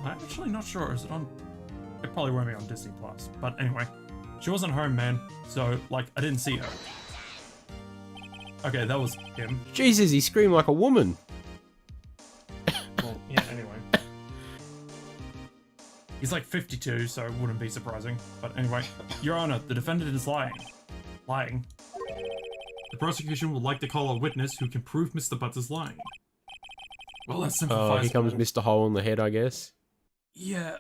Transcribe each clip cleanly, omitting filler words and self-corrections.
I'm actually not sure. Is it on? It probably won't be on Disney Plus. But anyway, she wasn't home, man. So, like, I didn't see her. Okay, that was him. Jesus, he screamed like a woman. Well, yeah, anyway. He's like 52, so it wouldn't be surprising. But anyway, Your Honor, the defendant is lying. Lying. The prosecution would like to call a witness who can prove Mr. Butts is lying. Well, that simplifies. Oh, here comes Mr. Hole in the Head, I guess. Yeah.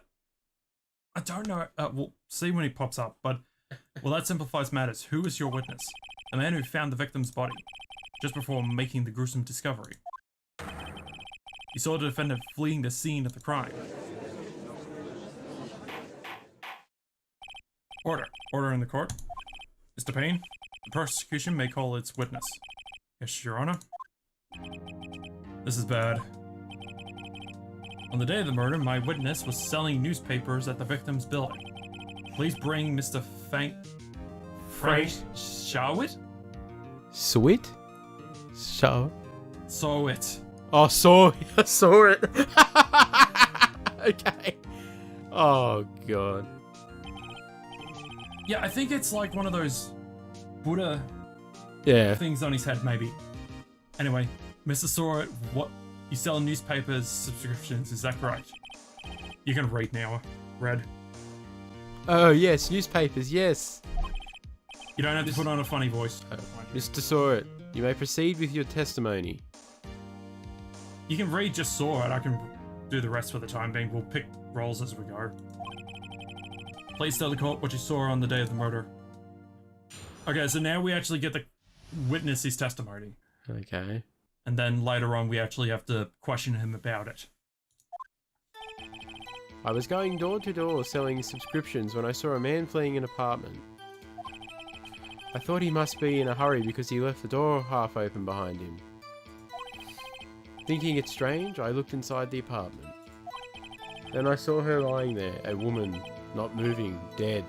I don't know. We'll see when he pops up, but... Well, that simplifies matters. Who is your witness? The man who found the victim's body, just before making the gruesome discovery. You saw the defendant fleeing the scene of the crime. Order. Order in the court. Mr. Payne, the prosecution may call its witness. Yes, Your Honor. This is bad. On the day of the murder, my witness was selling newspapers at the victim's building. Please bring Mr. Frank Shawit? Sweet? Show? So it. Oh, saw it. Okay. Oh, God. Yeah, I think it's like one of those Buddha things on his head, maybe. Anyway, Mr. Sawit, what? You sell newspapers, subscriptions, is that correct? You can read now, Red. Oh, yes, newspapers, yes. You don't have to put on a funny voice. Mr. Sawit, you may proceed with your testimony. You can read just saw it. I can do the rest for the time being. We'll pick roles as we go. Please tell the court what you saw on the day of the murder. Okay, so now we actually get to witness his testimony. Okay. And then later on we actually have to question him about it. I was going door to door selling subscriptions when I saw a man fleeing an apartment. I thought he must be in a hurry because he left the door half open behind him. Thinking it strange, I looked inside the apartment. Then I saw her lying there, a woman, not moving, dead.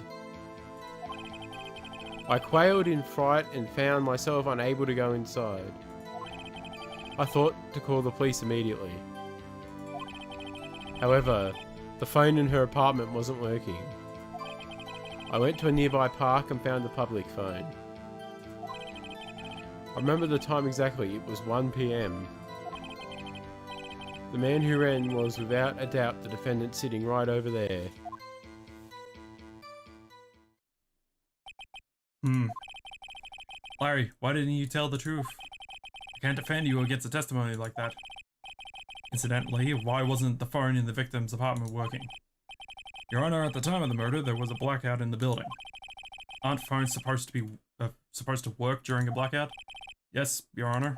I quailed in fright and found myself unable to go inside. I thought to call the police immediately. However, the phone in her apartment wasn't working. I went to a nearby park and found the public phone. I remember the time exactly, it was 1 PM. The man who ran was without a doubt the defendant sitting right over there. Larry, why didn't you tell the truth? I can't defend you against a testimony like that. Incidentally, why wasn't the phone in the victim's apartment working? Your Honor, at the time of the murder, there was a blackout in the building. Aren't phones supposed to work during a blackout? Yes, Your Honor.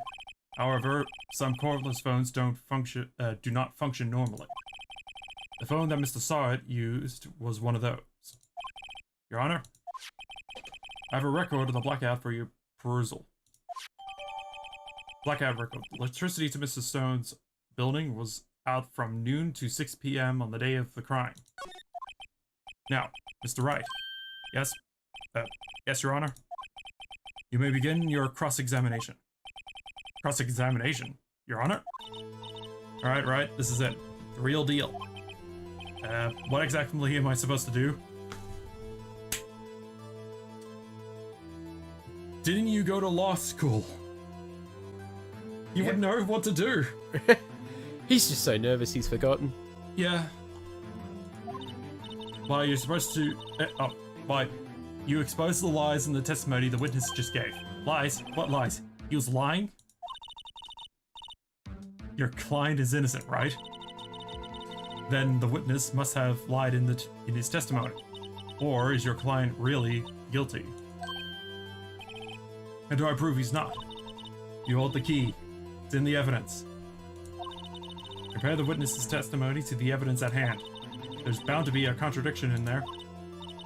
However, some cordless phones do not function normally. The phone that Mr. Sawit used was one of those. Your Honor, I have a record of the blackout for your perusal. Blackout record. Electricity to Mr. Stone's building was out from noon to 6 PM on the day of the crime. Now, Mr. Wright. Yes? Yes, Your Honor? You may begin your cross-examination. Cross-examination? Your Honor? Alright, right, this is it. The real deal. What exactly am I supposed to do? Didn't you go to law school? You would know what to do. He's just so nervous he's forgotten. Yeah. Why, you're supposed to... why? You exposed the lies in the testimony the witness just gave. Lies? What lies? He was lying? Your client is innocent, right? Then the witness must have lied in his testimony. Or is your client really guilty? And do I prove he's not? You hold the key. It's in the evidence. Compare the witness's testimony to the evidence at hand. There's bound to be a contradiction in there.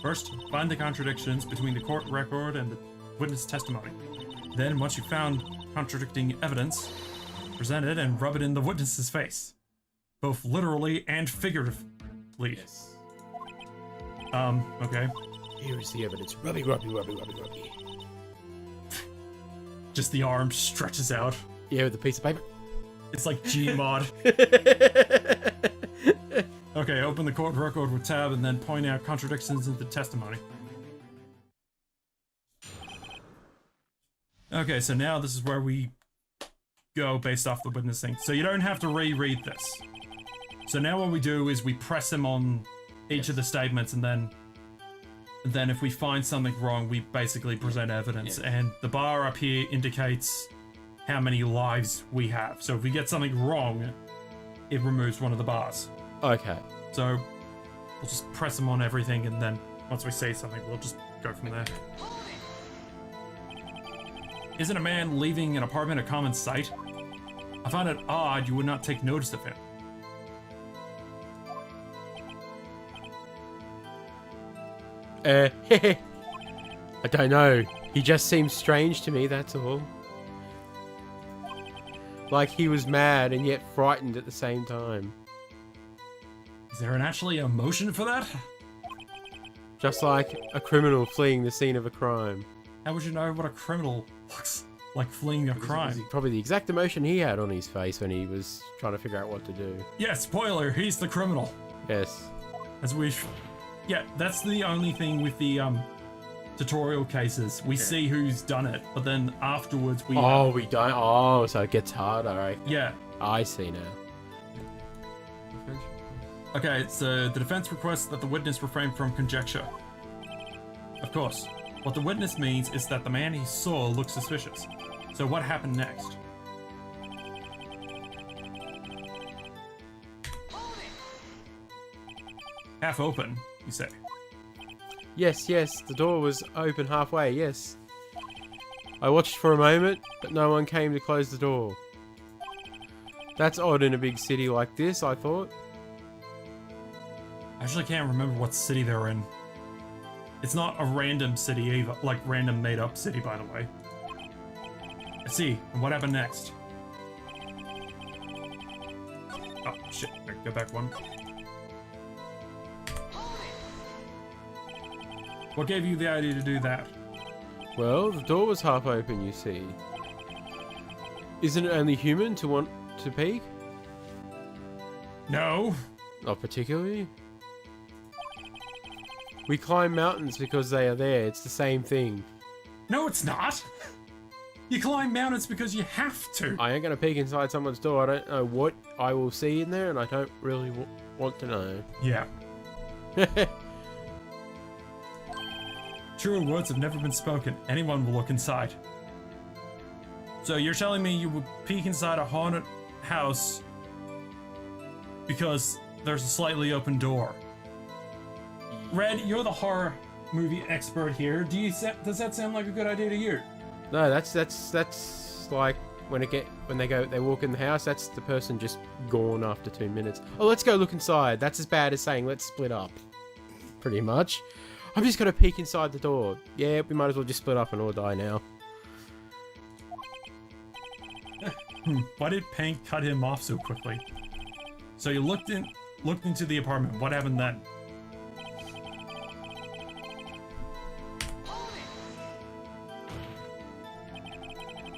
First, find the contradictions between the court record and the witness testimony. Then, once you've found contradicting evidence, present it and rub it in the witness's face. Both literally and figuratively. Yes. Okay. Here is the evidence. Rubby, rubby, rubby, rubby, rubby. Just the arm stretches out. Yeah, with a piece of paper. It's like Gmod. Okay, Okay, open the court record with tab and then point out contradictions in the testimony. Okay, so now this is where we go based off the witness thing. So you don't have to reread this. So now what we do is we press him on each of the statements, and then if we find something wrong, we basically present evidence. And the bar up here indicates how many lives we have. So if we get something wrong, it removes one of the bars. Okay. So we'll just press them on everything, and then once we see something, we'll just go from there. Isn't a man leaving an apartment a common sight? I find it odd you would not take notice of him. I don't know. He just seems strange to me, that's all. Like he was mad and yet frightened at the same time. Is there actually a motion for that? Just like a criminal fleeing the scene of a crime. How would you know what a criminal looks like fleeing a crime? Probably the exact emotion he had on his face when he was trying to figure out what to do. Yeah, spoiler, he's the criminal. Yes. As we... Yeah, that's the only thing with the tutorial cases. We see who's done it, but then afterwards we... Oh, we don't... Oh, so it gets harder, right? Yeah. I see now. Okay, so the defense requests that the witness refrain from conjecture. Of course. What the witness means is that the man he saw looks suspicious. So what happened next? Half open, you say? Yes, the door was open halfway, yes. I watched for a moment, but no one came to close the door. That's odd in a big city like this, I thought. I actually can't remember what city they're in. It's not a random city either, like random made up city, by the way. Let's see, and what happened next? Oh, shit, go back one. What gave you the idea to do that? Well, the door was half open, you see. Isn't it only human to want to peek? No. Not particularly. We climb mountains because they are there. It's the same thing. No, it's not. You climb mountains because you have to. I ain't gonna peek inside someone's door. I don't know what I will see in there, and I don't really want to know. Yeah. Truer words have never been spoken. Anyone will look inside. So you're telling me you would peek inside a haunted house because there's a slightly open door? Red, you're the horror movie expert here. Does that sound like a good idea to you? No, that's like when they walk in the house. That's the person just gone after 2 minutes. Oh, let's go look inside. That's as bad as saying let's split up. Pretty much. I'm just gonna peek inside the door. Yeah, we might as well just split up and all die now. Why did Pink cut him off so quickly? So you looked into the apartment. What happened then?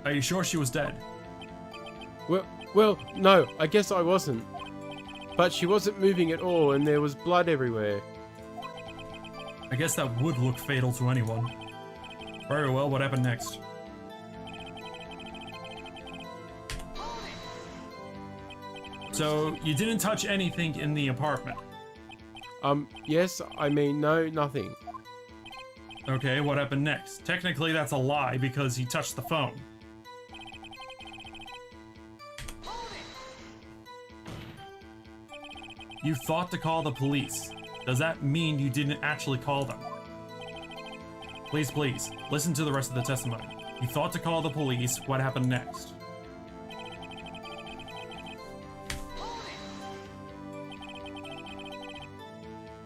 Are you sure she was dead? Well, no, I guess I wasn't. But she wasn't moving at all, and there was blood everywhere. I guess that would look fatal to anyone. Very well, what happened next? So, you didn't touch anything in the apartment? Yes, I mean, no, nothing. Okay, what happened next? Technically, that's a lie because he touched the phone. You thought to call the police. Does that mean you didn't actually call them? Please, listen to the rest of the testimony. You thought to call the police. What happened next?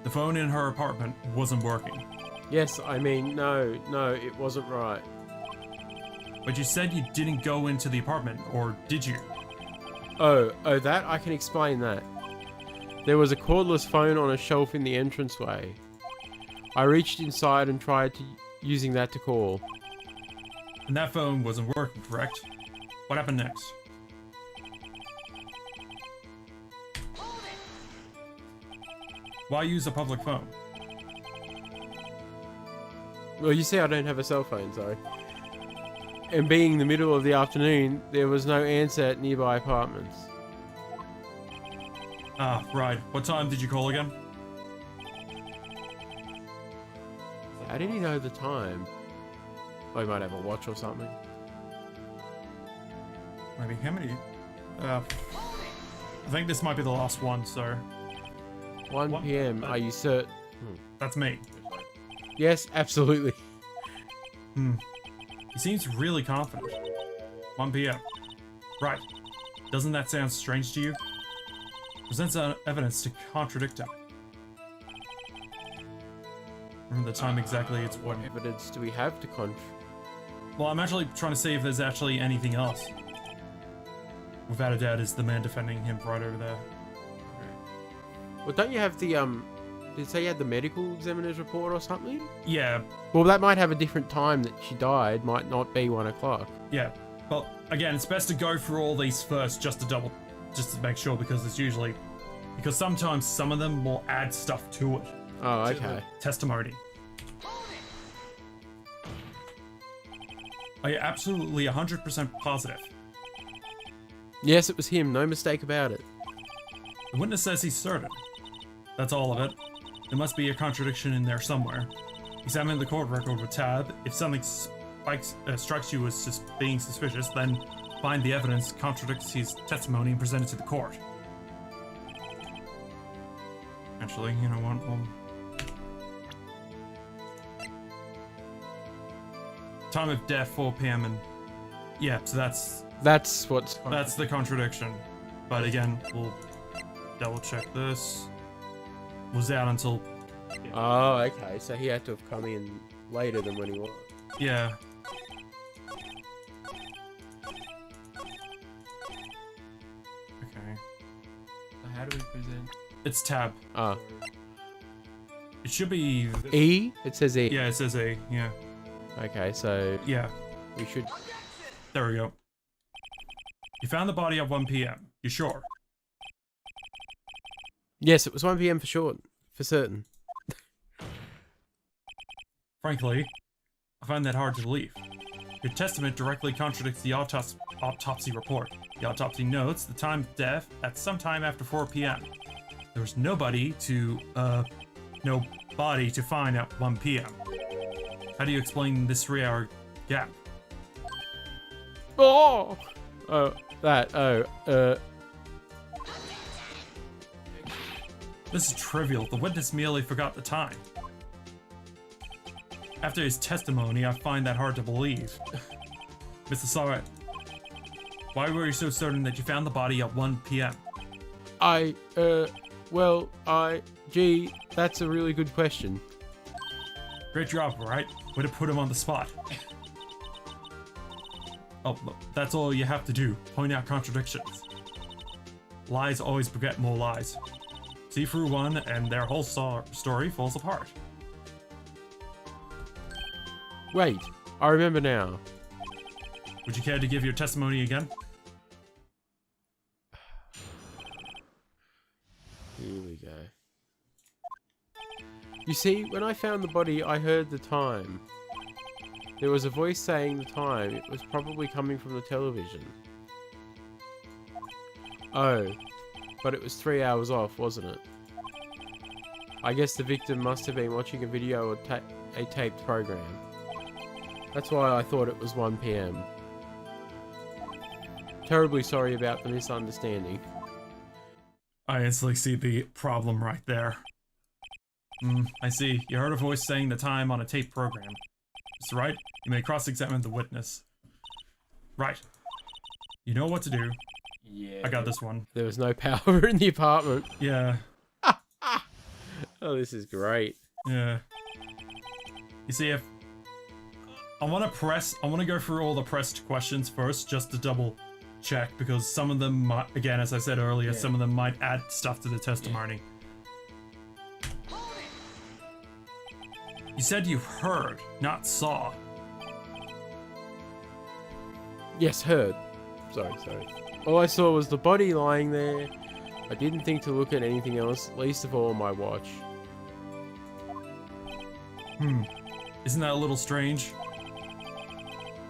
The phone in her apartment wasn't working. Yes, I mean, no, it wasn't right. But you said you didn't go into the apartment, or did you? Oh, that? I can explain that. There was a cordless phone on a shelf in the entranceway. I reached inside and tried using that to call. And that phone wasn't working, correct? What happened next? Why use a public phone? Well, you see I don't have a cell phone, sorry. And being the middle of the afternoon, there was no answer at nearby apartments. Ah, right. What time did you call again? How did he know the time? Oh, he might have a watch or something. Maybe how many? I think this might be the last one, so 1 p.m. Are you certain? that's me. Yes, absolutely. He seems really confident. 1 p.m. Right. Doesn't that sound strange to you? Presents evidence to contradict him. Remember the time exactly, it's What evidence do we have to Well, I'm actually trying to see if there's actually anything else. Without a doubt, is the man defending him right over there. Well, don't you have the, did it say you had the medical examiner's report or something? Yeah, Well, that might have a different time that she died, might not be 1 o'clock. yeah. But again, it's best to go through all these first just to make sure, because it's usually... Because sometimes some of them will add stuff to it. Oh, To okay. the testimony. Are you absolutely 100% positive? Yes, it was him, no mistake about it. The witness says he's certain. That's all of it. There must be a contradiction in there somewhere. Examine the court record with Tab. If something strikes you as being suspicious, then find the evidence contradicts his testimony and present it to the court. Actually, you know what? Time of death, 4 p.m. and... Yeah, so that's the contradiction. But again, we'll double check this. Was out until... Oh, okay, so he had to have come in later than when he was. Yeah. Okay. So how do we present? It's Tab. Ah. It should be... E? It says E. Yeah, it says A. Yeah. Okay, so Yeah. we should... There we go. You found the body at 1 p.m. You sure? Yes, it was 1 p.m. for short. For certain. Frankly, I find that hard to believe. Your testament directly contradicts the autopsy report. The autopsy notes the time of death at some time after 4 p.m. There was no body to find at 1 p.m. How do you explain this 3-hour gap? Oh! This is trivial. The witness merely forgot the time. After his testimony, I find that hard to believe. Mr. Sarat, why were you so certain that you found the body at 1 p.m.? Gee, that's a really good question. Great job, right? Way to put him on the spot. Oh, look, that's all you have to do. Point out contradictions. Lies always beget more lies. See through one, and their whole story falls apart. Wait, I remember now. Would you care to give your testimony again? Here we go. You see, when I found the body, I heard the time. There was a voice saying the time. It was probably coming from the television. Oh, but it was 3 hours off, wasn't it? I guess the victim must have been watching a video or a taped program. That's why I thought it was 1 p.m. Terribly sorry about the misunderstanding. I instantly see the problem right there. I see. You heard a voice saying the time on a tape program. Mr. Wright, you may cross-examine the witness. Right. You know what to do. Yeah. I got this one. There was no power in the apartment. Yeah. Oh, this is great. Yeah. You see, if... I want to go through all the pressed questions first, just to double check, because some of them might, again, as I said earlier, some of them might add stuff to the testimony. You said you heard, not saw. Yes, heard. Sorry. All I saw was the body lying there, I didn't think to look at anything else, least of all my watch. Isn't that a little strange?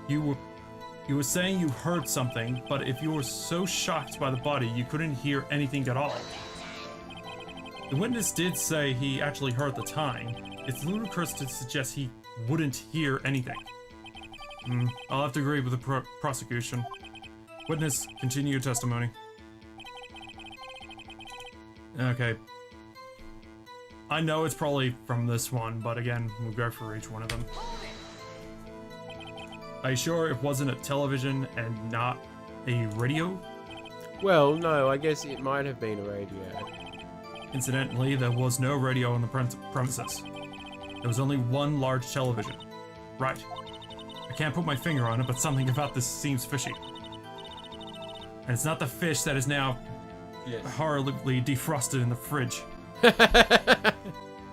You were saying you heard something, but if you were so shocked by the body, you couldn't hear anything at all. The witness did say he actually heard the time. It's ludicrous to suggest he wouldn't hear anything. I'll have to agree with the prosecution. Witness, continue your testimony. Okay. I know it's probably from this one, but again, we'll go for each one of them. Are you sure it wasn't a television and not a radio? Well, no, I guess it might have been a radio. Incidentally, there was no radio on the premises. There was only one large television. Right. I can't put my finger on it, but something about this seems fishy. And it's not the fish that is now horribly defrosted in the fridge.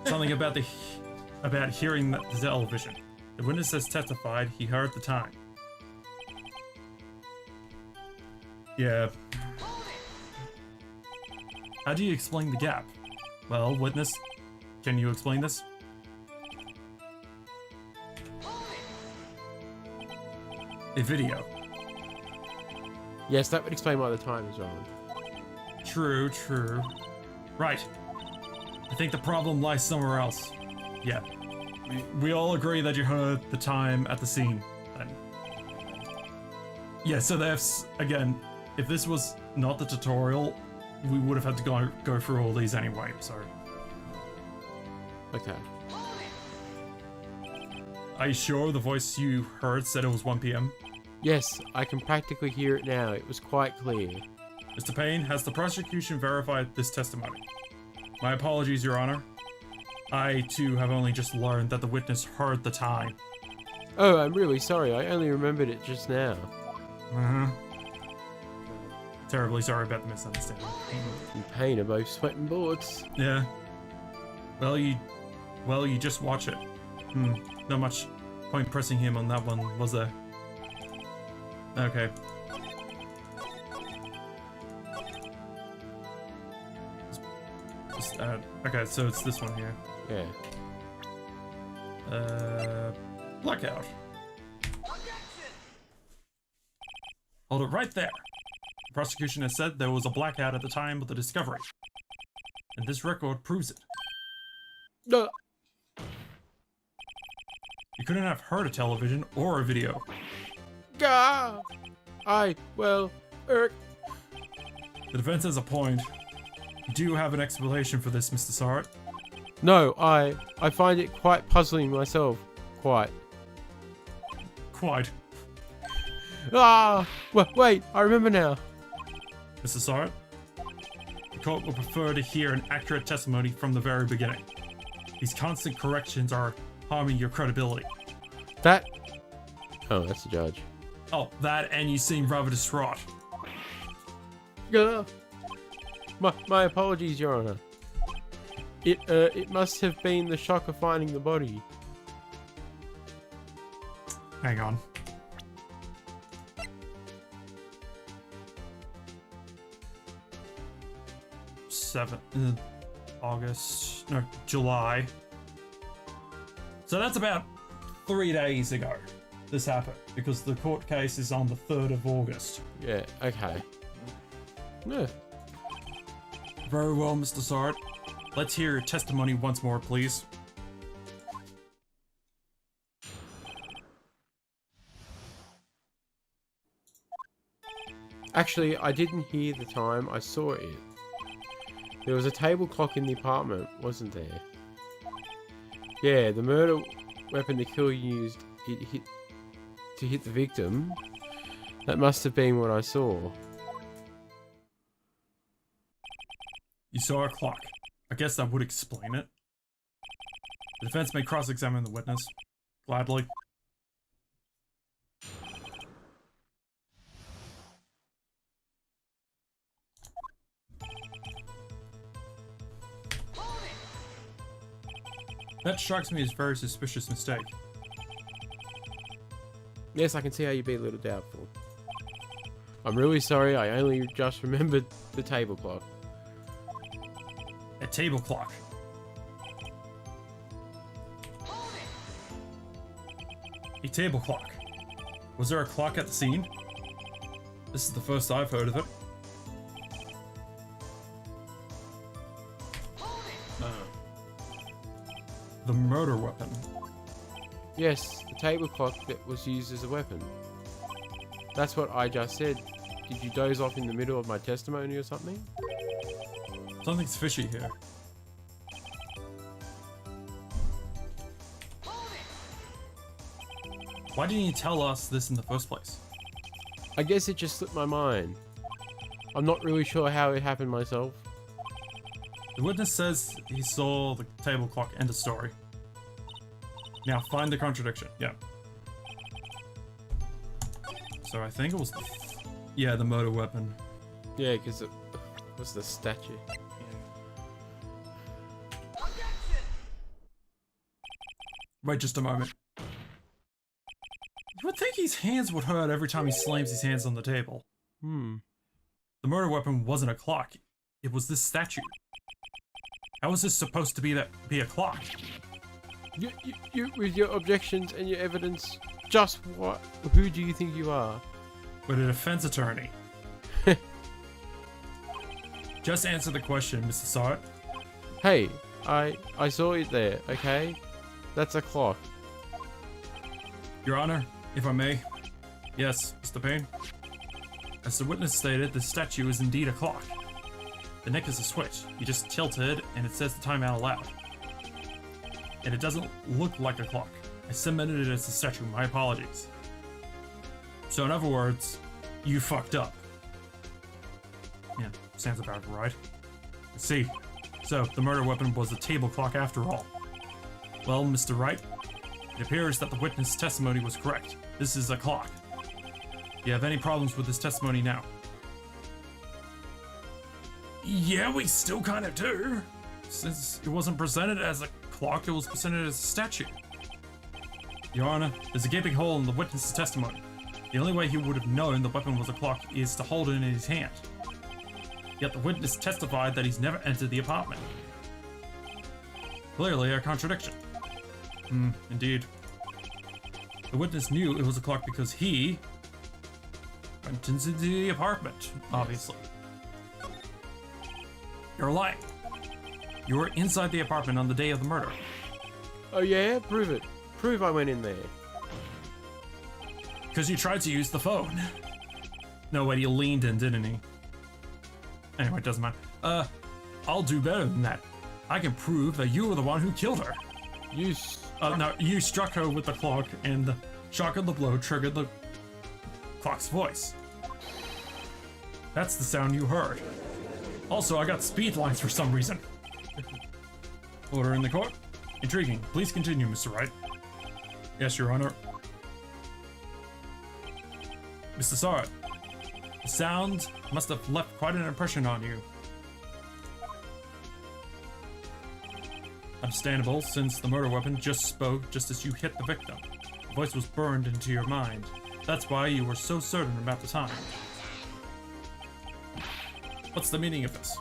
Something about hearing the television. The witness has testified he heard the time. Yeah. How do you explain the gap? Well, witness, can you explain this? A video. Yes, that would explain why the time is wrong. True. Right. I think the problem lies somewhere else. Yeah. We all agree that you heard the time at the scene. Yeah, so that's, again, if this was not the tutorial, we would have had to go through all these anyway, so. Okay. Are you sure the voice you heard said it was 1 p.m.? Yes, I can practically hear it now. It was quite clear. Mr. Payne, has the prosecution verified this testimony? My apologies, Your Honor. I, too, have only just learned that the witness heard the time. Oh, I'm really sorry. I only remembered it just now. Terribly sorry about the misunderstanding. And Payne are both sweating bullets. Yeah. Well, you just watch it. Not much point pressing him on that one, was there? Okay. Okay, so it's this one here. Yeah. Blackout. Hold it right there. The prosecution has said there was a blackout at the time of the discovery. And this record proves it. No. You couldn't have heard a television or a video. Gah! The defense has a point. You do have an explanation for this, Mr. Sartre. No, I find it quite puzzling myself. Quite. Wait, I remember now. Mr. Sartre, the court would prefer to hear an accurate testimony from the very beginning. These constant corrections are harming your credibility. That... Oh, that's the judge. Oh, that, and you seem rather distraught. My apologies, Your Honor. It must have been the shock of finding the body. Hang on. July. So that's about 3 days ago this happened, because the court case is on the 3rd of August. Yeah, okay. Yeah. Very well, Mr. Sartre. Let's hear your testimony once more, please. Actually, I didn't hear the time, I saw it. There was a table clock in the apartment, wasn't there? Yeah, the murder weapon the killer used to hit the victim. That must have been what I saw. You saw a clock. I guess that would explain it. The defense may cross-examine the witness. Gladly. That strikes me as a very suspicious mistake. Yes, I can see how you'd be a little doubtful. I'm really sorry, I only just remembered the table clock. table clock. A table clock. Was there a clock at the scene? This is the first I've heard of it. The murder weapon. Yes, the table clock that was used as a weapon. That's what I just said. Did you doze off in the middle of my testimony or something? Something's fishy here. Why didn't you tell us this in the first place? I guess it just slipped my mind. I'm not really sure how it happened myself. The witness says he saw the table clock. End of story. Now find the contradiction. Yeah. So I think it was the murder weapon. Yeah, because it was the statue. Wait just a moment. You would think his hands would hurt every time he slams his hands on the table. Hmm. The murder weapon wasn't a clock. It was this statue. How was this supposed to be a clock? You, with your objections and your evidence, just what? Who do you think you are? But a defense attorney. Just answer the question, Mr. Sartre. Hey, I saw it there, okay? That's a clock. Your Honor, if I may. Yes, Mr. Payne. As the witness stated, the statue is indeed a clock. The neck is a switch. You just tilt it and it says the time out aloud. And it doesn't look like a clock. I submitted it as a statue. My apologies. So in other words, you fucked up. Yeah, sounds about right. I see. So the murder weapon was a table clock after all. Well, Mr. Wright, it appears that the witness' testimony was correct. This is a clock. Do you have any problems with this testimony now? Yeah, we still kind of do. Since it wasn't presented as a clock, it was presented as a statue. Your Honor, there's a gaping hole in the witness's testimony. The only way he would have known the weapon was a clock is to hold it in his hand. Yet the witness testified that he's never entered the apartment. Clearly a contradiction. Indeed. The witness knew it was a clock because he went into the apartment, obviously. You're lying. You were inside the apartment on the day of the murder. Oh yeah? Prove it. Prove I went in there. Because you tried to use the phone. No, wait, he leaned in, didn't he? Anyway, it doesn't matter. I'll do better than that. I can prove that you were the one who killed her. No, you struck her with the clock, and the shock of the blow triggered the clock's voice. That's the sound you heard. Also, I got speed lines for some reason. Order in the court. Intriguing. Please continue, Mr. Wright. Yes, Your Honor. Mr. Sartre, the sound must have left quite an impression on you. Understandable, since the murder weapon just spoke just as you hit the victim. The voice was burned into your mind. That's why you were so certain about the time. What's the meaning of this?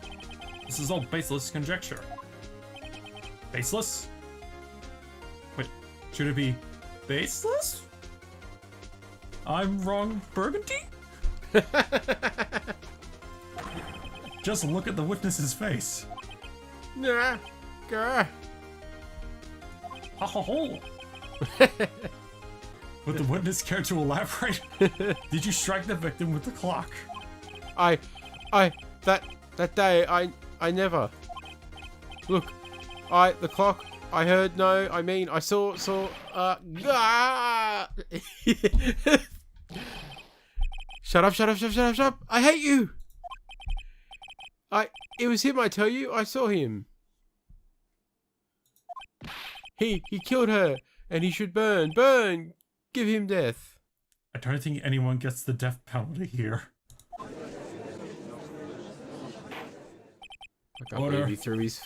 This is all baseless conjecture. Baseless? Wait, should it be baseless? I'm wrong, Burgundy? Just look at the witness's face. Nah, grr. Ha ha ho! Would the witness care to elaborate? Did you strike the victim with the clock? That day, I never. Look, the clock, I heard, no, I mean, I saw, Shut up, I hate you! It was him, I tell you, I saw him. He killed her, and he should burn, give him death. I don't think anyone gets the death penalty here. I can't believe he threw his...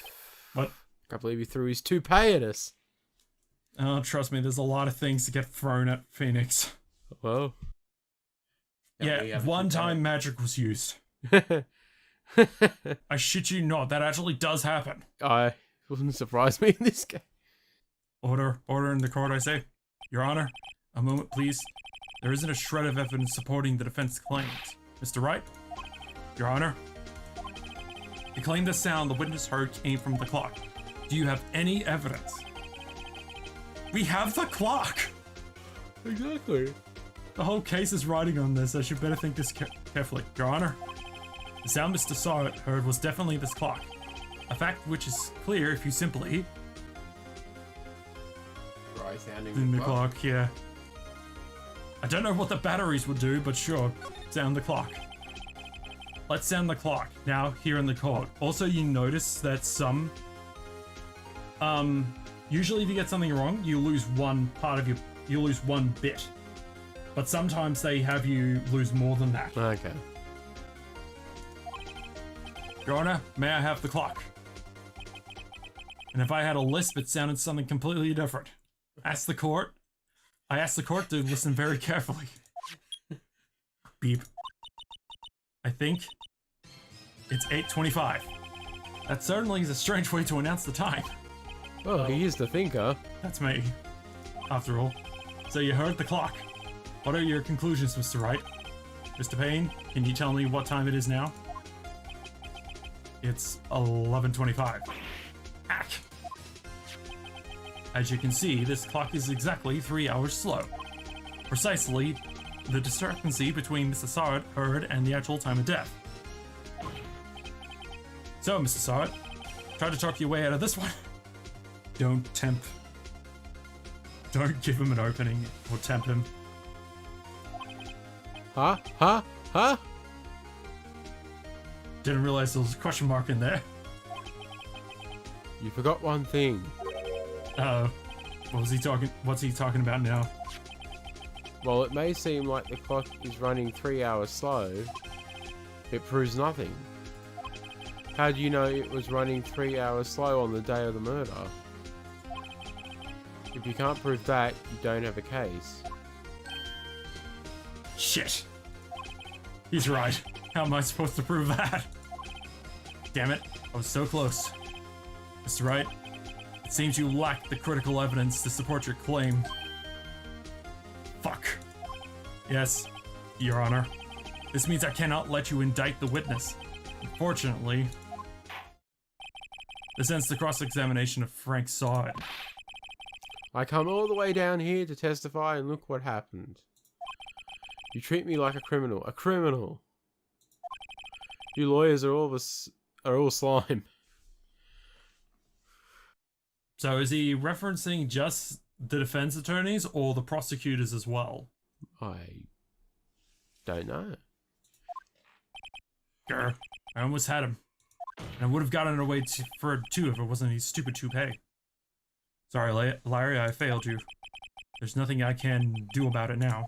What? I can't believe he threw his toupee at us. Oh, trust me, there's a lot of things to get thrown at Phoenix. Well... Yeah, one time magic was used. I shit you not, that actually does happen. I wouldn't surprise me in this game. Order in the court, I say. Your Honor, a moment, please. There isn't a shred of evidence supporting the defense claims. Mr. Wright? Your Honor? You claim the sound the witness heard came from the clock. Do you have any evidence? We have the clock! Exactly. The whole case is riding on this. I should better think this carefully. Your Honor, the sound Mr. Sawyer heard was definitely this clock. A fact which is clear if you simply... Try sounding in the clock, yeah. I don't know what the batteries would do, but sure. Sound the clock. Let's sound the clock. Now, here in the court. Also, you notice that some... usually if you get something wrong, you lose one part of your... You lose one bit. But sometimes they have you lose more than that. Okay. Your Honor, may I have the clock? And if I had a lisp, it sounded something completely different. I asked the court to listen very carefully. Beep. I think it's 8:25. That certainly is a strange way to announce the time. Oh, he is the thinker. That's me, after all. So you heard the clock. What are your conclusions, Mr. Wright? Mr. Payne, can you tell me what time it is now? It's 11:25. Ack! As you can see, this clock is exactly 3 hours slow. Precisely the discrepancy between Mr. Sawyer heard and the actual time of death. So, Mr. Sawyer, try to talk your way out of this one. Don't tempt. Don't give him an opening or tempt him. Huh? Huh? Huh? Didn't realize there was a question mark in there. You forgot one thing. What's he talking about now? While it may seem like the clock is running 3 hours slow, it proves nothing. How do you know it was running 3 hours slow on the day of the murder? If you can't prove that, you don't have a case. Shit. He's right. How am I supposed to prove that? Damn it, I was so close. Mr. Wright, it seems you lack the critical evidence to support your claim. Fuck. Yes, Your Honor. This means I cannot let you indict the witness. Unfortunately, this ends the cross-examination of Frank Sawyer. I come all the way down here to testify and look what happened. You treat me like a criminal. A criminal! You lawyers are all slime. So is he referencing just the defense attorneys or the prosecutors as well? I don't know. Grr, I almost had him. And I would have gotten away for it too if it wasn't his stupid toupee. Sorry, Larry, I failed you. There's nothing I can do about it now.